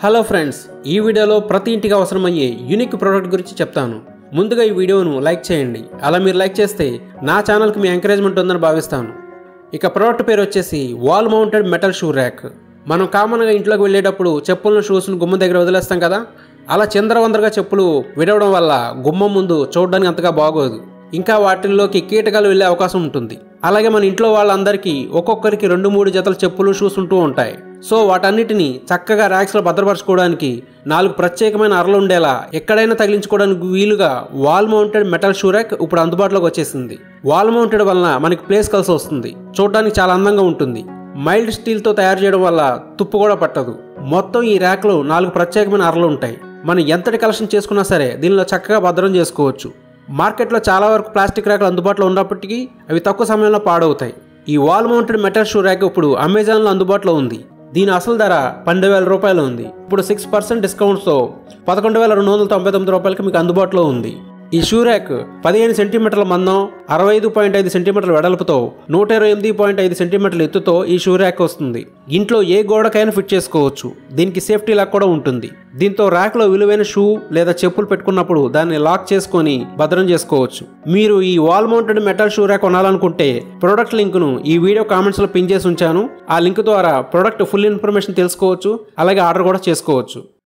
Hello friends, ఈ వీడియోలో ప్రతి ఇంటికి అవసరమయ్యే యూనిక్ ప్రోడక్ట్ గురించి చెప్తాను. ముందుగా ఈ వీడియోను లైక్ చేయండి. అలా మీరు లైక్ చేస్తే నా ఛానల్కి మీ ఎంకరేజ్మెంట్ ఉందని భావిస్తాను. ఇక ప్రోడక్ట్ పేరు వచ్చేసి wall mounted metal shoe rack. మనం కామన్గా ఇంట్లోకి వెళ్ళేటప్పుడు చెప్పులను షూస్ను గుమ్మం దగ్గర వదిలేస్తాం కదా, అలా చిందరవందరగా చెప్పులు విడవడం వల్ల గుమ్మం ముందు చూడడానికి అంతగా బాగోదు. ఇంకా వాటిల్లోకి కీటకాలు వెళ్ళే అవకాశం ఉంటుంది. అలాగే మన ఇంట్లో వాళ్ళందరికీ ఒక్కొక్కరికి 2-3 జతల చెప్పులు షూస్ ఉంటూ ఉంటాయి. సో వాటన్నిటిని చక్కగా ర్యాక్స్లో భద్రపరచుకోవడానికి 4 ప్రత్యేకమైన అరలు ఉండేలా ఎక్కడైనా తగిలించుకోవడానికి వీలుగా wall mounted metal shoe rack ఇప్పుడు అందుబాటులోకి వచ్చేసింది. వాల్ మౌంటెడ్ వలన మనకి ప్లేస్ కలిసి వస్తుంది, చూడడానికి చాలా అందంగా ఉంటుంది. మైల్డ్ స్టీల్తో తయారు చేయడం వల్ల తుప్పు కూడా పట్టదు. మొత్తం ఈ ర్యాక్లో 4 ప్రత్యేకమైన అరలు ఉంటాయి. మనం ఎంతటి కలెక్షన్ చేసుకున్నా సరే దీనిలో చక్కగా భద్రం చేసుకోవచ్చు. మార్కెట్లో చాలా వరకు ప్లాస్టిక్ ర్యాక్లు అందుబాటులో ఉన్నప్పటికీ అవి తక్కువ సమయంలో పాడవుతాయి. ఈ wall mounted metal shoe rack ఇప్పుడు అమెజాన్లో అందుబాటులో ఉంది. దీని అసలు ధర 12,000 రూపాయలు ఉంది. ఇప్పుడు 6% డిస్కౌంట్తో 11,299 రూపాయలకి మీకు అందుబాటులో ఉంది. ఈ షూ ర్యాక్ 15 సెంటీమీటర్ల మందం, 65.5 సెంటీమీటర్ల వెడల్పుతో 128.5 సెంటీమీటర్ల ఎత్తుతో ఈ షూ ర్యాక్ వస్తుంది. ఇంట్లో ఏ గోడకైనా ఫిట్ చేసుకోవచ్చు. దీనికి సేఫ్టీ లాక్ కూడా ఉంటుంది. దీంతో ర్యాక్లో విలువైన షూ లేదా చెప్పులు పెట్టుకున్నప్పుడు దాన్ని లాక్ చేసుకొని భద్రం చేసుకోవచ్చు. మీరు ఈ wall mounted metal shoe rack కొనాలనుకుంటే ప్రొడక్ట్ లింక్ను ఈ వీడియో కామెంట్స్లో పిన్ చేసి ఉంచాను. ఆ లింక్ ద్వారా ప్రొడక్ట్ ఫుల్ ఇన్ఫర్మేషన్ తెలుసుకోవచ్చు, అలాగే ఆర్డర్ కూడా చేసుకోవచ్చు.